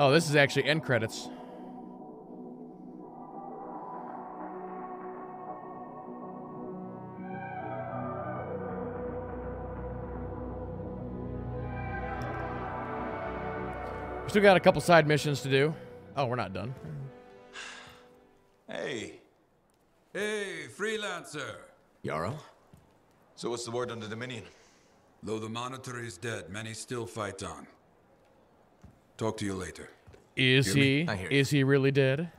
Oh, this is actually end credits. We still got a couple side missions to do. Oh, we're not done. Hey. Hey, freelancer. Jarl? So what's the word on the Dominion? Though the Monitor is dead, many still fight on. Talk to you later. Is he? Is he really dead?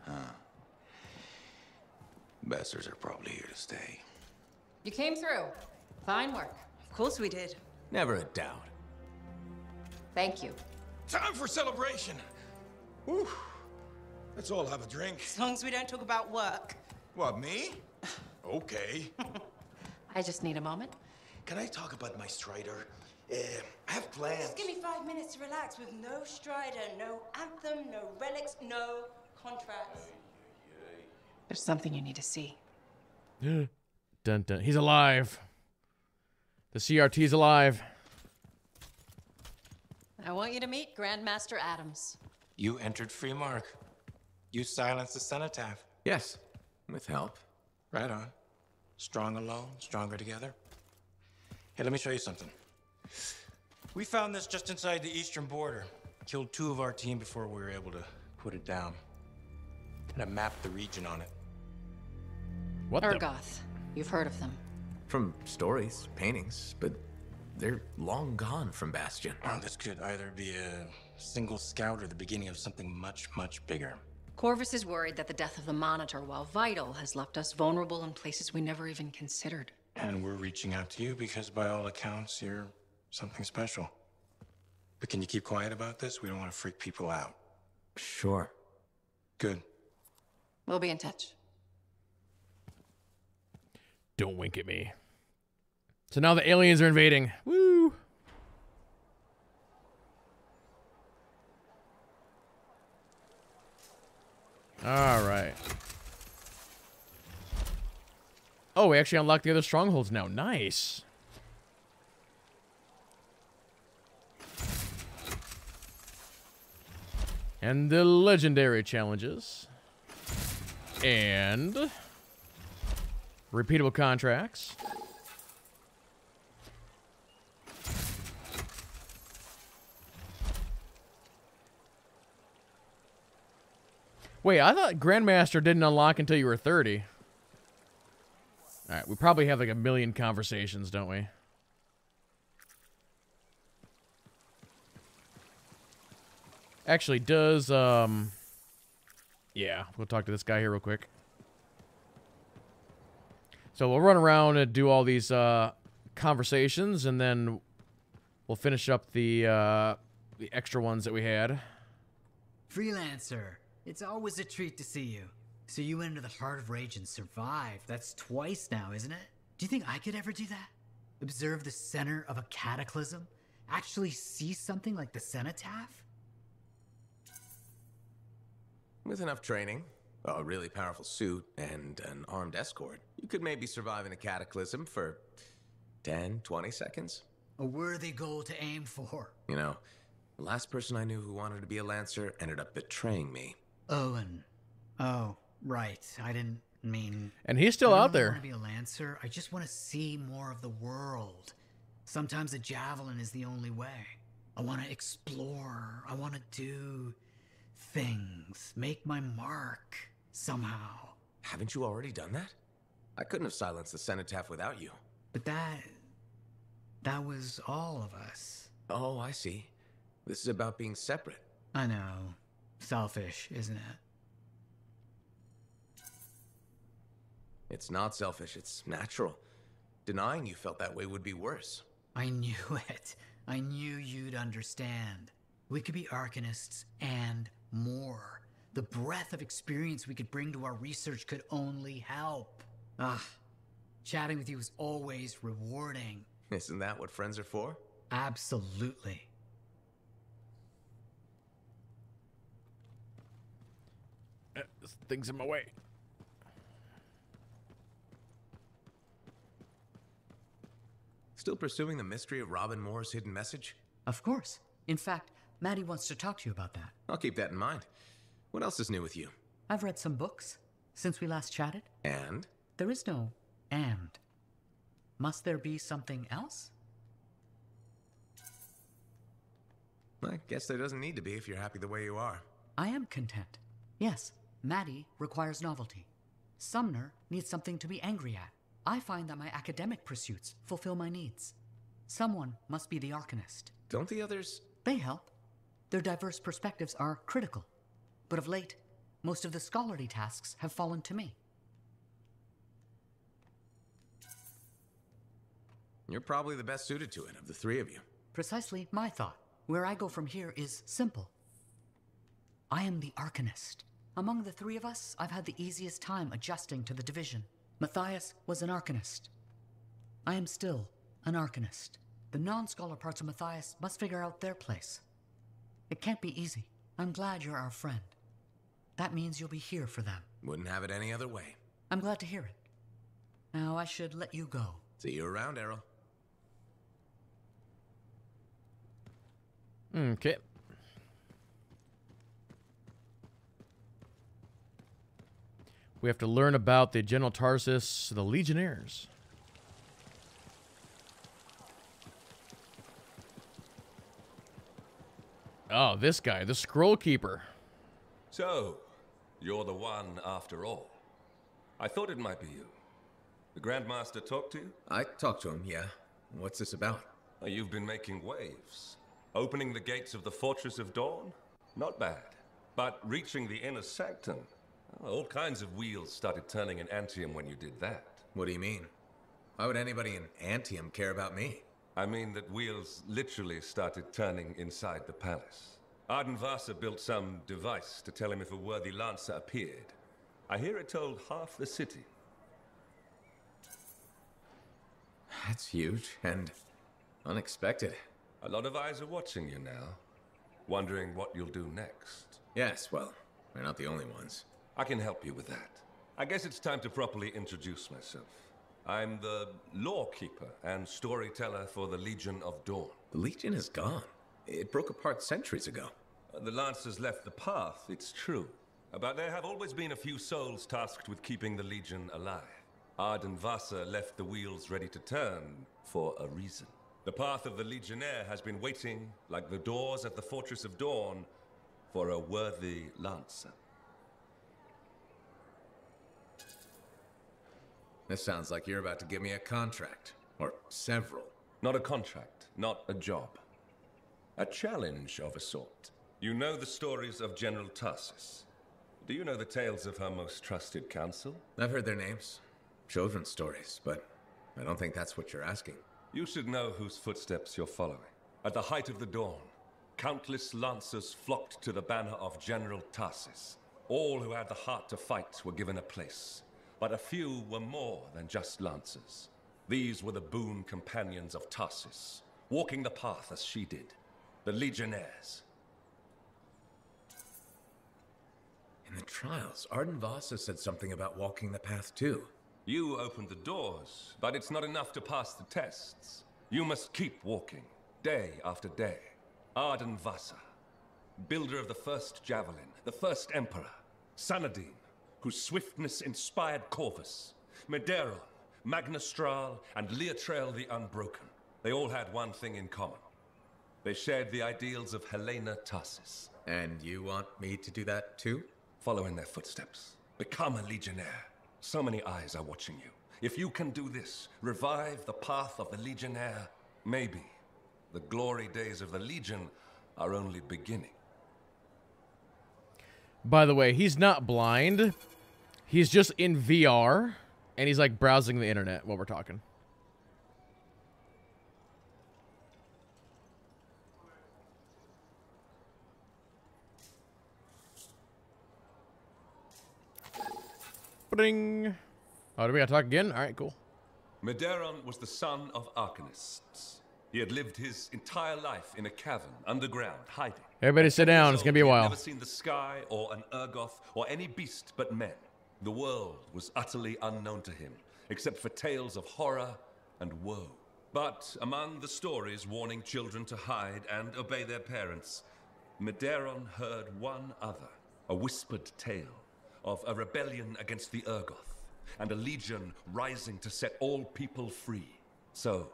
Bastards are probably here to stay. You came through. Fine work. Of course we did. Never a doubt. Thank you. Time for celebration. Whew. Let's all have a drink. As long as we don't talk about work. What, me? Okay. I just need a moment. Can I talk about my Strider? I have plans. Just give me 5 minutes to relax with no Strider, no Anthem, no relics, no contracts. There's something you need to see. Dun dun. He's alive. The CRT's alive. I want you to meet Grandmaster Adams. You entered free mark. You silenced the cenotaph. Yes, with help. Right on. Strong alone, stronger together. Hey, let me show you something. We found this just inside the eastern border. Killed 2 of our team before we were able to put it down. And I mapped the region on it. What Urgoth. You've heard of them. From stories, paintings, but they're long gone from Bastion. Oh, this could either be a single scout or the beginning of something much, much bigger. Corvus is worried that the death of the Monitor, while vital, has left us vulnerable in places we never even considered. And we're reaching out to you because by all accounts, you're something special. But can you keep quiet about this? We don't want to freak people out. Sure. Good. We'll be in touch. Don't wink at me. So now the aliens are invading. Woo! All right. Oh, we actually unlocked the other strongholds now. Nice. And the legendary challenges. And repeatable contracts. Wait, I thought Grandmaster didn't unlock until you were 30. Alright, we probably have like a million conversations, don't we? Actually, does, yeah, we'll talk to this guy here real quick. So we'll run around and do all these, conversations, and then we'll finish up the extra ones that we had. Freelancer, it's always a treat to see you. So you went into the heart of rage and survived. That's twice now, isn't it? Do you think I could ever do that? Observe the center of a cataclysm? Actually see something like the cenotaph? With enough training, a really powerful suit, and an armed escort, you could maybe survive in a cataclysm for 10, 20 seconds. A worthy goal to aim for. You know, the last person I knew who wanted to be a Lancer ended up betraying me. Owen. Oh, right. I didn't mean... And he's still out there. I don't want to be a Lancer. I just want to see more of the world. Sometimes a javelin is the only way. I want to explore. I want to do things. Make my mark. Somehow. Haven't you already done that? I couldn't have silenced the cenotaph without you. But that was all of us. Oh, I see. This is about being separate. I know. Selfish, isn't it? It's not selfish, it's natural. Denying you felt that way would be worse. I knew it. I knew you'd understand. We could be Arcanists and more. The breadth of experience we could bring to our research could only help. Chatting with you is always rewarding. Isn't that what friends are for? Absolutely. Things in my way. Still pursuing the mystery of Robin Moore's hidden message? Of course. In fact, Maddie wants to talk to you about that. I'll keep that in mind. What else is new with you? I've read some books since we last chatted. And? There is no and. Must there be something else? I guess there doesn't need to be if you're happy the way you are. I am content. Yes, Maddie requires novelty. Sumner needs something to be angry at. I find that my academic pursuits fulfill my needs. Someone must be the Arcanist. Don't the others? They help. Their diverse perspectives are critical. But of late, most of the scholarly tasks have fallen to me. You're probably the best suited to it of the three of you. Precisely my thought. Where I go from here is simple. I am the Arcanist. Among the three of us, I've had the easiest time adjusting to the division. Matthias was an Arcanist. I am still an Arcanist. The non-scholar parts of Matthias must figure out their place. It can't be easy. I'm glad you're our friend. That means you'll be here for them. Wouldn't have it any other way. I'm glad to hear it. Now I should let you go. See you around, Errol. Okay. We have to learn about the General Tarsus, the Legionnaires. Oh, this guy, the Scroll Keeper. So, you're the one after all. I thought it might be you. The Grandmaster talked to you? I talked to him, yeah. What's this about? You've been making waves. Opening the gates of the Fortress of Dawn? Not bad. But reaching the inner sanctum? All kinds of wheels started turning in Anthem when you did that. What do you mean? Why would anybody in Anthem care about me? I mean that wheels literally started turning inside the palace. Arden Vasa built some device to tell him if a worthy lancer appeared. I hear it told half the city. That's huge and unexpected. A lot of eyes are watching you now, wondering what you'll do next. Yes, well, we're not the only ones. I can help you with that. I guess it's time to properly introduce myself. I'm the Lawkeeper and storyteller for the Legion of Dawn. The Legion is gone. It broke apart centuries ago. The Lancers left the path, it's true. But there have always been a few souls tasked with keeping the Legion alive. Arden Vasa left the wheels ready to turn for a reason. The path of the Legionnaire has been waiting, like the doors at the Fortress of Dawn, for a worthy Lancer. This sounds like you're about to give me a contract. Or several. Not a contract, not a job. A challenge of a sort. You know the stories of General Tarsus. Do you know the tales of her most trusted counsel? I've heard their names. Children's stories, but I don't think that's what you're asking. You should know whose footsteps you're following. At the height of the dawn, countless lancers flocked to the banner of General Tarsus. All who had the heart to fight were given a place. But a few were more than just lancers. These were the boon companions of Tarsus, walking the path as she did. The Legionnaires. In the trials, Arden Vasa said something about walking the path too. You opened the doors, but it's not enough to pass the tests. You must keep walking, day after day. Arden Vasa, builder of the first javelin, the first emperor. Sanadine, whose swiftness inspired Corvus. Medeiros, Magnastral, and Leotrail the Unbroken. They all had one thing in common. They shared the ideals of Helena Tarsus. And you want me to do that too? Follow in their footsteps. Become a Legionnaire. So many eyes are watching you. If you can do this, revive the path of the Legionnaire, maybe the glory days of the Legion are only beginning. By the way, he's not blind. He's just in VR, and he's like browsing the internet while we're talking. Bring. Oh, do we gotta talk again? All right, cool. Medeiros was the son of Arcanists. He had lived his entire life in a cavern, underground, hiding. Everybody sit down. It's gonna be a He had while. never seen the sky or an Urgoth or any beast but men. The world was utterly unknown to him, except for tales of horror and woe. But among the stories warning children to hide and obey their parents, Medeiros heard one other, a whispered tale of a rebellion against the Urgoth, and a legion rising to set all people free. So,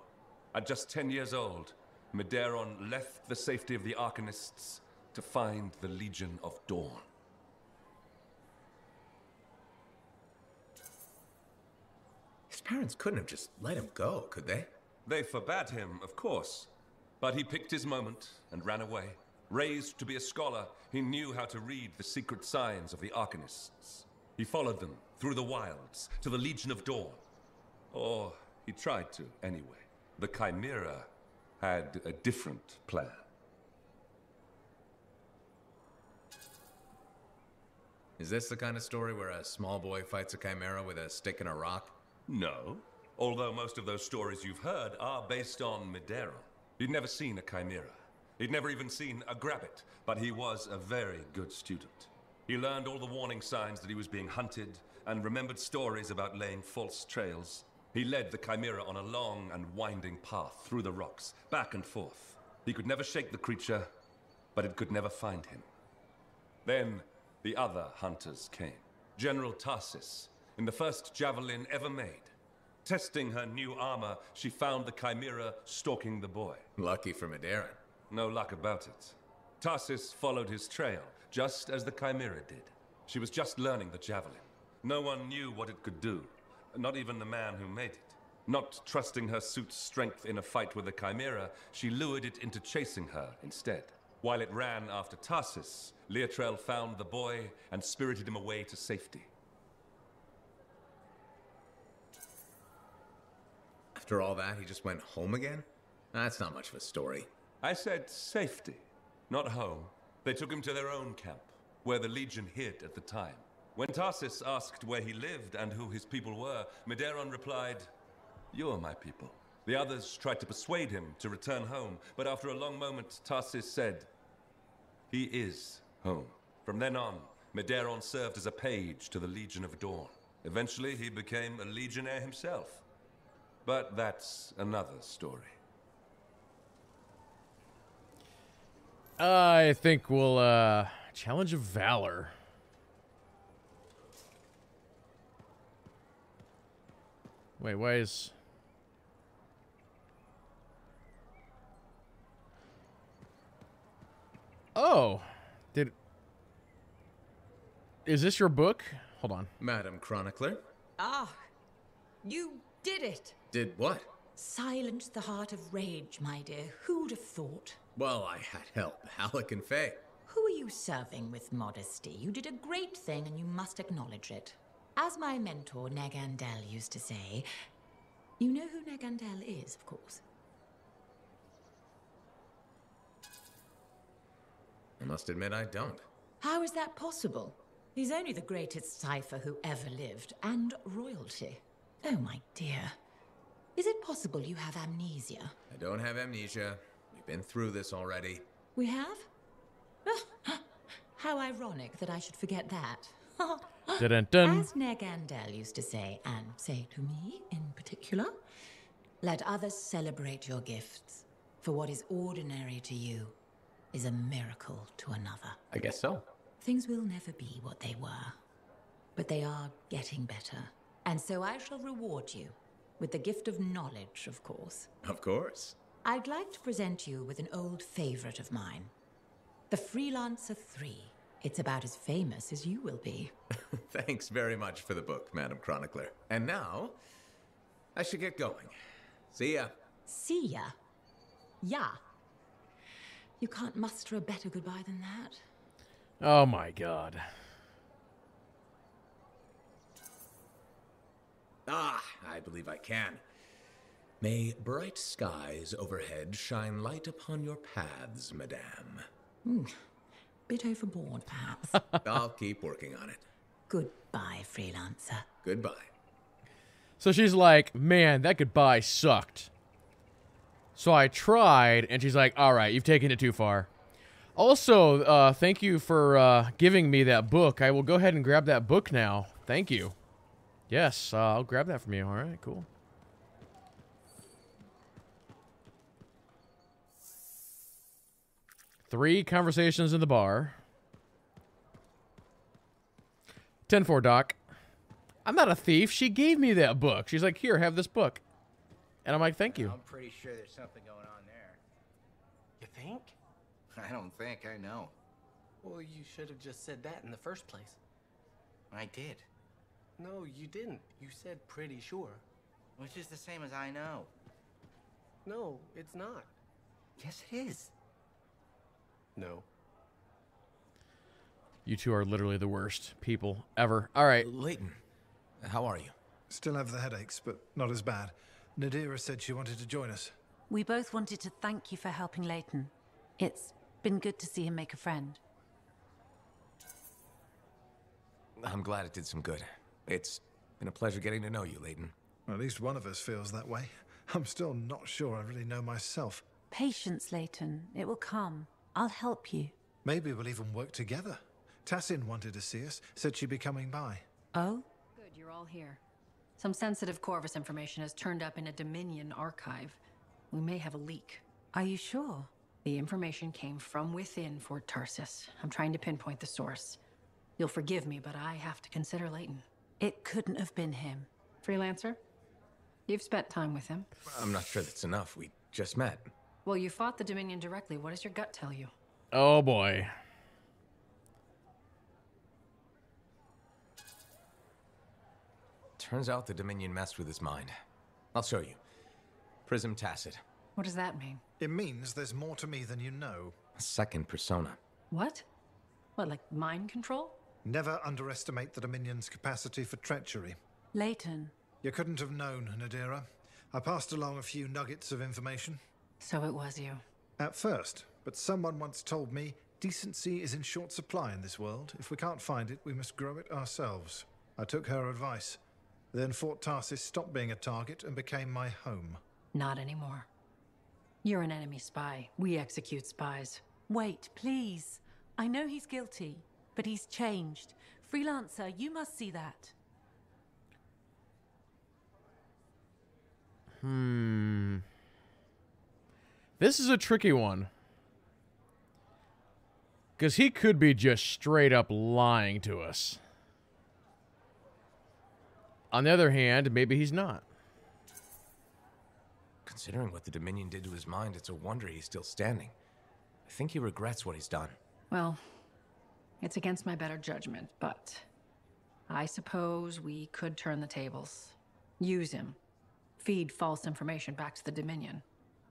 at just 10 years old, Medeiros left the safety of the Arcanists to find the Legion of Dawn. His parents couldn't have just let him go, could they? They forbade him, of course, but he picked his moment and ran away. Raised to be a scholar, he knew how to read the secret signs of the Arcanists. He followed them through the wilds to the Legion of Dawn. Or he tried to, anyway. The Chimera had a different plan. Is this the kind of story where a small boy fights a Chimera with a stick and a rock? No. Although most of those stories you've heard are based on Medeiros. He'd never seen a Chimera. He'd never even seen a Grabbit, but he was a very good student. He learned all the warning signs that he was being hunted, and remembered stories about laying false trails. He led the Chimera on a long and winding path through the rocks, back and forth. He could never shake the creature, but it could never find him. Then, the other hunters came. General Tarsis, in the first javelin ever made. Testing her new armor, she found the Chimera stalking the boy. Lucky for Medeiros. No luck about it. Tarsis followed his trail, just as the Chimera did. She was just learning the javelin. No one knew what it could do, not even the man who made it. Not trusting her suit's strength in a fight with the Chimera, she lured it into chasing her instead. While it ran after Tarsis, Leotrel found the boy and spirited him away to safety. After all that, he just went home again? That's not much of a story. I said safety, not home. They took him to their own camp, where the Legion hid at the time. When Tarsis asked where he lived and who his people were, Medeiros replied, "You're my people." The others tried to persuade him to return home, but after a long moment, Tarsis said, "He is home." From then on, Medeiros served as a page to the Legion of Dawn. Eventually, he became a legionnaire himself. But that's another story. I think we'll, Challenge of Valor. Wait, why is... Oh! Is this your book? Hold on. Madam Chronicler? Ah, you did it! Did what? Silence the heart of rage, my dear. Who'd have thought? Well, I had help. Alec and Faye. Who are you serving with modesty? You did a great thing and you must acknowledge it. As my mentor, Negandel, used to say, you know who Negandel is, of course. I must admit I don't. How is that possible? He's only the greatest cipher who ever lived, and royalty. Oh, my dear. Is it possible you have amnesia? I don't have amnesia. We've been through this already. We have? How ironic that I should forget that. Dun-dun-dun. As Negandel used to say, and say to me in particular, let others celebrate your gifts, for what is ordinary to you is a miracle to another. I guess so. Things will never be what they were, but they are getting better. And so I shall reward you with the gift of knowledge, of course. Of course. I'd like to present you with an old favorite of mine, The Freelancer 3. It's about as famous as you will be. Thanks very much for the book, Madam Chronicler. And now, I should get going. See ya. See ya? Yeah. You can't muster a better goodbye than that. Oh my god. Ah, I believe I can. May bright skies overhead shine light upon your paths, madame. Bit overboard, perhaps. I'll keep working on it. Goodbye, Freelancer. Goodbye. So she's like, man, that goodbye sucked. So I tried, and she's like, all right, you've taken it too far. Also, thank you for giving me that book. I will go ahead and grab that book now. Thank you. Yes, I'll grab that from you. All right, cool. 3 conversations in the bar. 10-4, Doc. I'm not a thief. She gave me that book. She's like, here, have this book. And I'm like, thank you. I'm pretty sure there's something going on there. You think? I don't think, I know. Well, you should have just said that in the first place. I did. No, you didn't. You said pretty sure. Which is the same as I know. No, it's not. Yes, it is. No. You two are literally the worst people ever. All right. Leighton, how are you? Still have the headaches, but not as bad. Nadira said she wanted to join us. We both wanted to thank you for helping Leighton. It's been good to see him make a friend. I'm glad it did some good. It's been a pleasure getting to know you, Leighton. At least one of us feels that way. I'm still not sure I really know myself. Patience, Leighton. It will come. I'll help you. Maybe we'll even work together. Tassin wanted to see us, said she'd be coming by. Oh? Good, you're all here. Some sensitive Corvus information has turned up in a Dominion archive. We may have a leak. Are you sure? The information came from within Fort Tarsis. I'm trying to pinpoint the source. You'll forgive me, but I have to consider Leighton. It couldn't have been him. Freelancer? You've spent time with him. I'm not sure that's enough. We just met. Well, you fought the Dominion directly. What does your gut tell you? Oh, boy. Turns out the Dominion messed with his mind. I'll show you. Prism Tacit. What does that mean? It means there's more to me than you know. A second persona. What? What, like mind control? Never underestimate the Dominion's capacity for treachery. Leighton. You couldn't have known, Nadira. I passed along a few nuggets of information. So it was you. At first, but someone once told me decency is in short supply in this world. If we can't find it, we must grow it ourselves. I took her advice. Then Fort Tarsis stopped being a target and became my home. Not anymore. You're an enemy spy. We execute spies. Wait, please. I know he's guilty, but he's changed. Freelancer, you must see that. This is a tricky one. Because he could be just straight up lying to us. On the other hand, maybe he's not. Considering what the Dominion did to his mind, it's a wonder he's still standing. I think he regrets what he's done. Well, it's against my better judgment, but I suppose we could turn the tables. Use him. Feed false information back to the Dominion.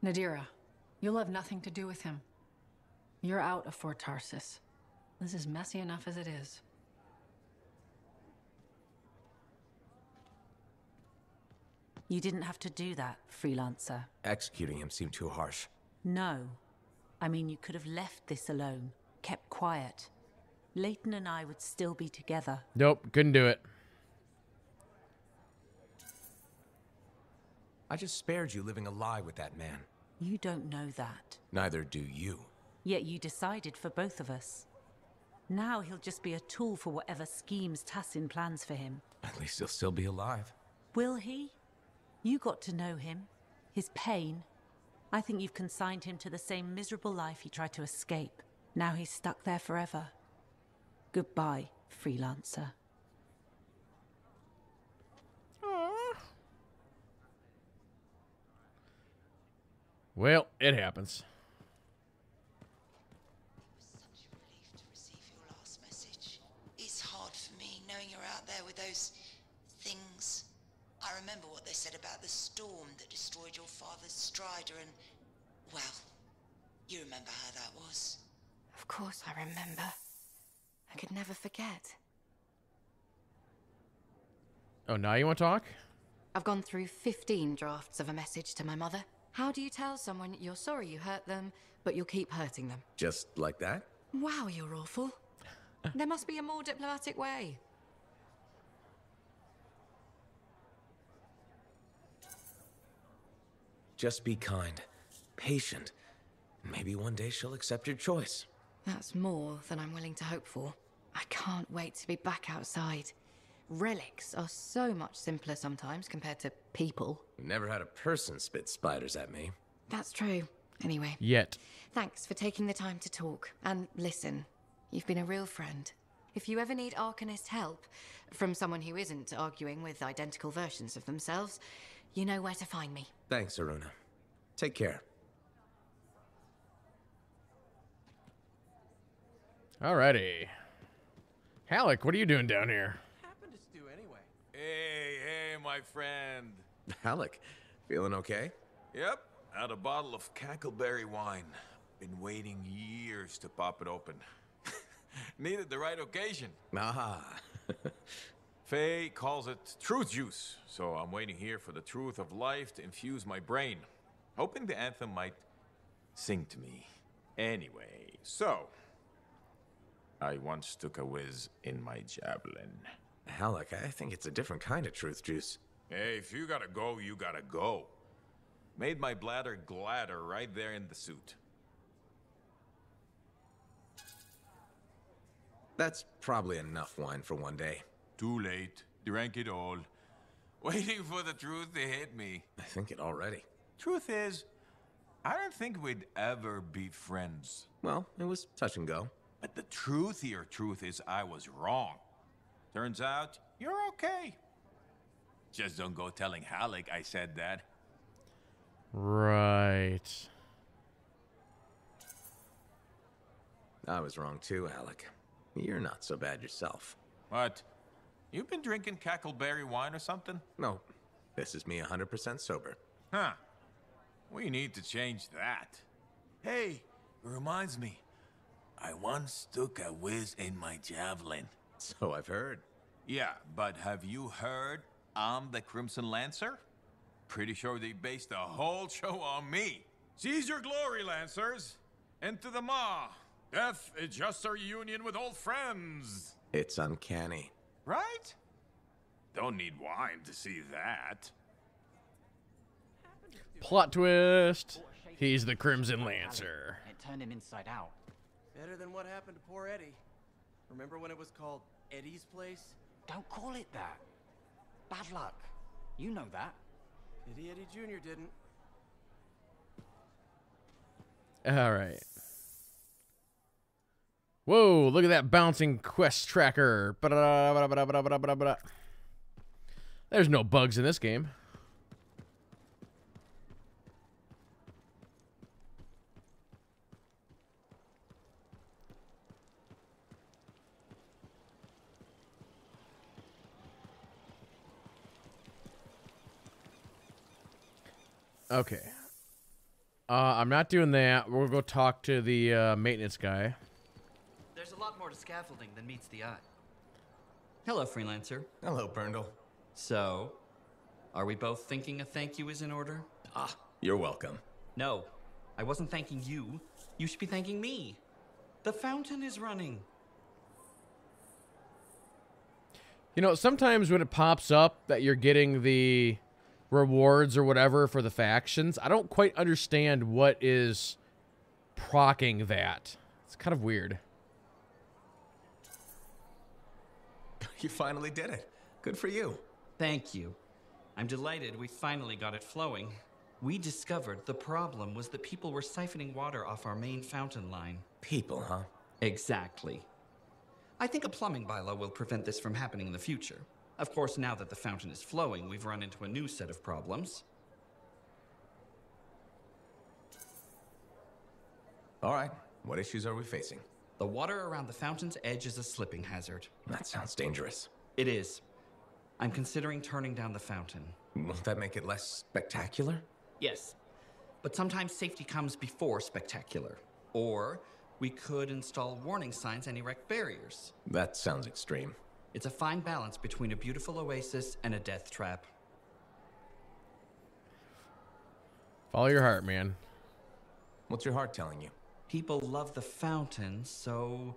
Nadira, you'll have nothing to do with him. You're out of Fort Tarsis. This is messy enough as it is. You didn't have to do that, Freelancer. Executing him seemed too harsh. No. I mean, you could have left this alone, kept quiet. Leighton and I would still be together. Nope, couldn't do it. I just spared you living a lie with that man. You don't know that. Neither do you. Yet you decided for both of us. Now he'll just be a tool for whatever schemes Tassin plans for him. At least he'll still be alive. Will he? You got to know him. His pain. I think you've consigned him to the same miserable life he tried to escape. Now he's stuck there forever. Goodbye, Freelancer. Well, it happens. Such a relief to receive your last message. It's hard for me knowing you're out there with those things. I remember what they said about the storm that destroyed your father's Strider and, well, you remember how that was. Of course I remember. I could never forget. Oh, now you want to talk? I've gone through 15 drafts of a message to my mother. How do you tell someone you're sorry you hurt them, but you'll keep hurting them? Just like that? Wow, you're awful. There must be a more diplomatic way. Just be kind, patient, and maybe one day she'll accept your choice. That's more than I'm willing to hope for. I can't wait to be back outside. Relics are so much simpler sometimes compared to people. Never had a person spit spiders at me. That's true. Anyway. Yet. Thanks for taking the time to talk. And listen, you've been a real friend. If you ever need Arcanist help, from someone who isn't arguing with identical versions of themselves, you know where to find me. Thanks, Aruna. Take care. Alrighty. Halleck, what are you doing down here? Happened to Stu anyway. Hey, my friend. Halleck, feeling okay? Yep, had a bottle of cackleberry wine. Been waiting years to pop it open. Needed the right occasion. Ah. Faye calls it truth juice, so I'm waiting here for the truth of life to infuse my brain. Hoping the anthem might sing to me. Anyway, so I once took a whiz in my javelin. Halleck, I think it's a different kind of truth juice. Hey, if you gotta go, you gotta go. Made my bladder gladder right there in the suit. That's probably enough wine for one day. Too late. Drank it all. Waiting for the truth to hit me. I think it already. Truth is, I don't think we'd ever be friends. Well, it was touch and go. But the truthier truth is I was wrong. Turns out, you're okay. Just don't go telling Halleck I said that. Right. I was wrong too, Halleck. You're not so bad yourself. What? You've been drinking cackleberry wine or something? No. This is me 100% sober. Huh. We need to change that. Hey, it reminds me. I once took a whiz in my javelin. So I've heard. Yeah, but have you heard I'm the Crimson Lancer? Pretty sure they based the whole show on me. Seize your glory, Lancers. Into the maw. Death is just a reunion with old friends. It's uncanny. Right? Don't need wine to see that. Plot twist. He's the Crimson Lancer. It turned him inside out. Better than what happened to poor Eddie. Remember when it was called Eddie's Place? Don't call it that. Bad luck. You know that. Pity Eddie Jr. didn't. All right. Whoa, look at that bouncing quest tracker. Ba-da-da-ba-da-ba-da-ba-da-ba-da. There's no bugs in this game. Okay. I'm not doing that. We'll go talk to the maintenance guy. There's a lot more to scaffolding than meets the eye. Hello, Freelancer. Hello, Berndl. So, are we both thinking a thank you is in order? Ah, you're welcome. No, I wasn't thanking you. You should be thanking me. The fountain is running. You know, sometimes when it pops up that you're getting the rewards or whatever for the factions, I don't quite understand what is procking that. It's kind of weird. You finally did it. Good for you. Thank you. I'm delighted we finally got it flowing. We discovered the problem was that people were siphoning water off our main fountain line. People, huh? Exactly. I think a plumbing bylaw will prevent this from happening in the future. Of course, now that the fountain is flowing, we've run into a new set of problems. All right. What issues are we facing? The water around the fountain's edge is a slipping hazard. That sounds dangerous. It is. I'm considering turning down the fountain. Won't that make it less spectacular? Yes. But sometimes safety comes before spectacular. Or we could install warning signs and erect barriers. That sounds extreme. It's a fine balance between a beautiful oasis and a death trap. Follow your heart, man. What's your heart telling you? People love the fountain, so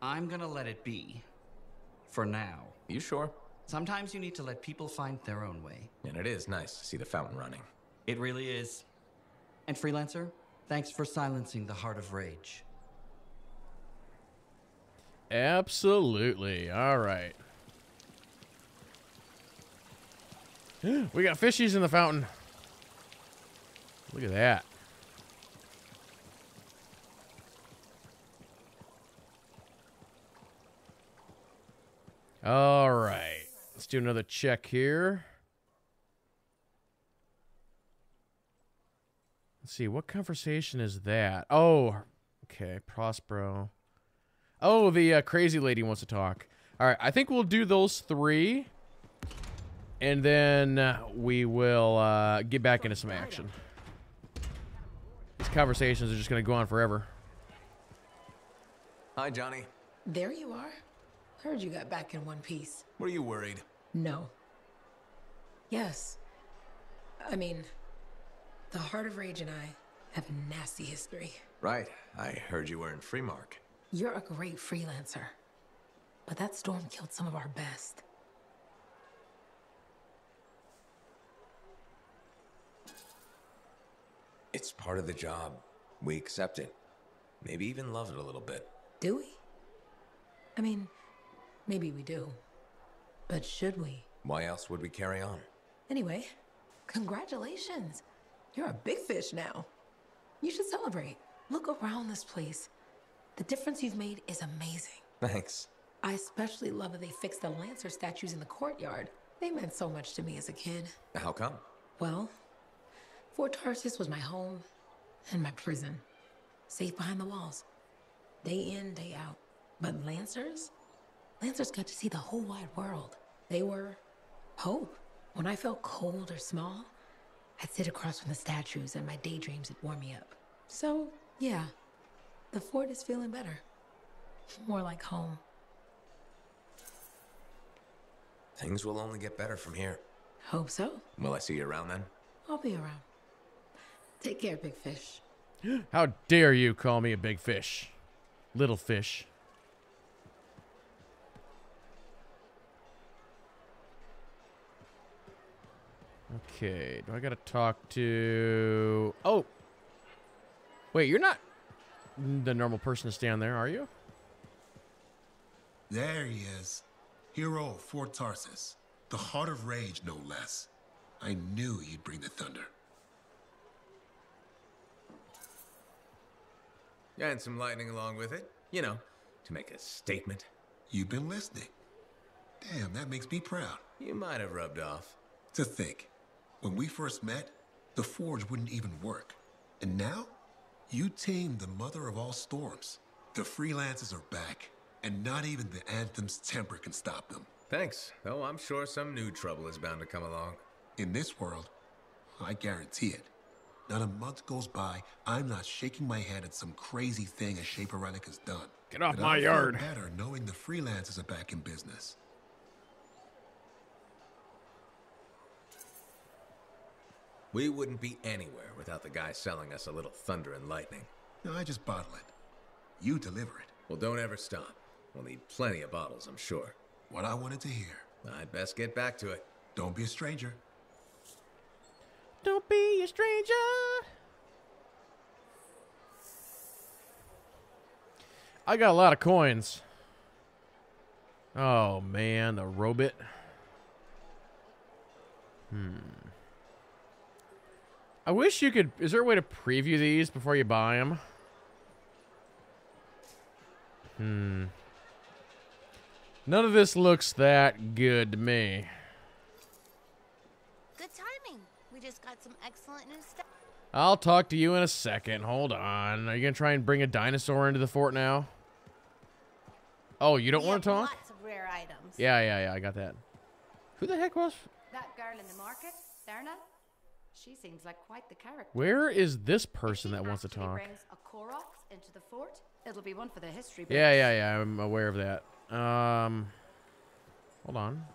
I'm gonna let it be. For now. You sure? Sometimes you need to let people find their own way. And it is nice to see the fountain running. It really is. And Freelancer, thanks for silencing the Heart of Rage. Absolutely. All right. We got fishies in the fountain. Look at that. All right. Let's do another check here. Let's see. What conversation is that? Oh, okay. Prospero. Oh, the crazy lady wants to talk. All right. I think we'll do those 3. And then we will get back into some action. These conversations are just going to go on forever. Hi, Johnny. There you are. Heard you got back in one piece. Were you worried? No. Yes. I mean, the Heart of Rage and I have a nasty history. Right. I heard you were in Freemark. You're a great freelancer. But that storm killed some of our best. It's part of the job. We accept it. Maybe even love it a little bit. Do we? I mean, maybe we do. But should we? Why else would we carry on? Anyway, congratulations. You're a big fish now. You should celebrate. Look around this place. The difference you've made is amazing. Thanks. I especially love that they fixed the Lancer statues in the courtyard. They meant so much to me as a kid. How come? Well, Fort Tarsis was my home and my prison. Safe behind the walls. Day in, day out. But Lancers got to see the whole wide world. They were hope. When I felt cold or small, I'd sit across from the statues and my daydreams would warm me up. So, yeah, the fort is feeling better. More like home. Things will only get better from here. Hope so. Will I see you around then? I'll be around. Take care, big fish. How dare you call me a big fish? Little fish. Okay, do I gotta talk to... Oh! Wait, you're not the normal person to stand there, are you? There he is. Hero of Fort Tarsis. The Heart of Rage, no less. I knew you'd bring the thunder. And some lightning along with it. You know, to make a statement. You've been listening. Damn, that makes me proud. You might have rubbed off. To think, when we first met, the forge wouldn't even work. And now, you tamed the mother of all storms. The freelancers are back, and not even the Anthem's temper can stop them. Thanks, though I'm sure some new trouble is bound to come along. In this world, I guarantee it. Not a month goes by, I'm not shaking my head at some crazy thing a Shaper Relic has done. Get off But my I yard. feel better knowing the freelancers are back in business. We wouldn't be anywhere without the guy selling us a little thunder and lightning. No, I just bottle it. You deliver it. Well, don't ever stop. We'll need plenty of bottles, I'm sure. What I wanted to hear. I'd best get back to it. Don't be a stranger. Don't be a stranger. I got a lot of coins. Oh, man, the robot. I wish you could... Is there a way to preview these before you buy them? None of this looks that good to me. Good timing. We just got some excellent new stuff. I'll talk to you in a second. Hold on. Are you going to try and bring a dinosaur into the fort now? Oh, you don't want to talk? Lots of rare items. Yeah, I got that. Who the heck was... That girl in the market, Serna, she seems like quite the character. Where is this person that wants to Actually talk? brings a Koroks into the fort. It'll be one for the history books. Yeah, I'm aware of that. Hold on.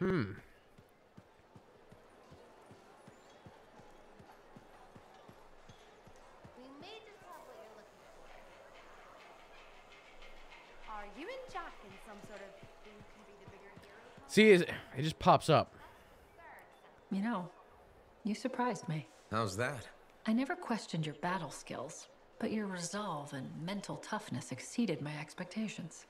Are you and Jack in some sort of who can be the bigger hero? See, it just pops up. You know, you surprised me. How's that? I never questioned your battle skills, but your resolve and mental toughness exceeded my expectations.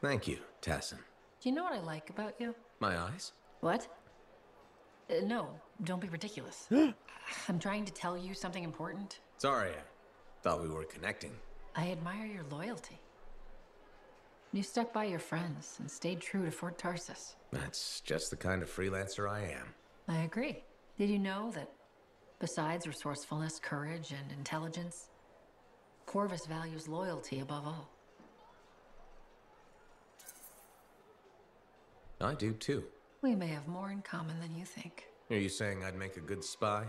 Thank you, Tassin. Do you know what I like about you? My eyes? What? No, don't be ridiculous. I'm trying to tell you something important. Sorry, I thought we were connecting. I admire your loyalty. You stuck by your friends and stayed true to Fort Tarsis. That's just the kind of freelancer I am. I agree. Did you know that besides resourcefulness, courage, and intelligence, Corvus values loyalty above all? I do too. We may have more in common than you think. Are you saying I'd make a good spy?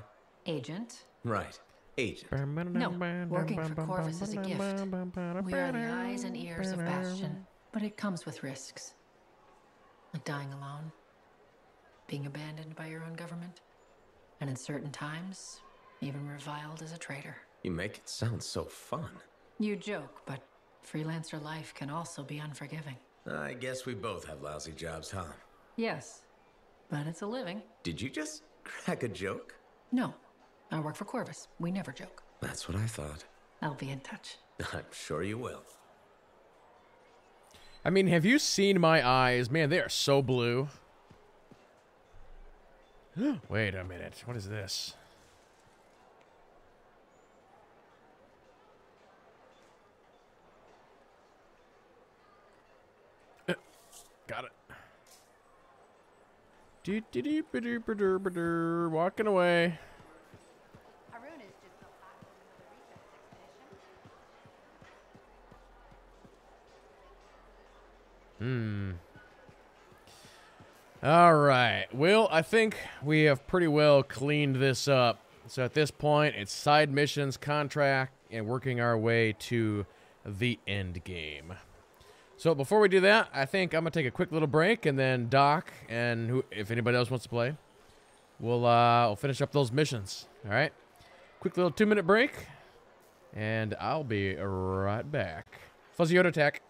Agent? Right. Agent. No, working for Corvus is a gift. We are the eyes and ears of Bastion, but it comes with risks. Like dying alone, being abandoned by your own government, and in certain times, even reviled as a traitor. You make it sound so fun. You joke, but freelancer life can also be unforgiving. I guess we both have lousy jobs, huh? Yes, but it's a living. Did you just crack a joke? No, I work for Corvus. We never joke. That's what I thought. I'll be in touch. I'm sure you will. I mean, have you seen my eyes? Man, they are so blue. Wait a minute. What is this? Got it. Walking away. All right. Well, I think we have pretty well cleaned this up. So at this point, it's side missions, contract, and working our way to the end game. So before we do that, I think I'm going to take a quick little break, and then Doc and if anybody else wants to play, we'll finish up those missions. All right? Quick little 2-minute break, and I'll be right back. Fuzzy Yoda attack.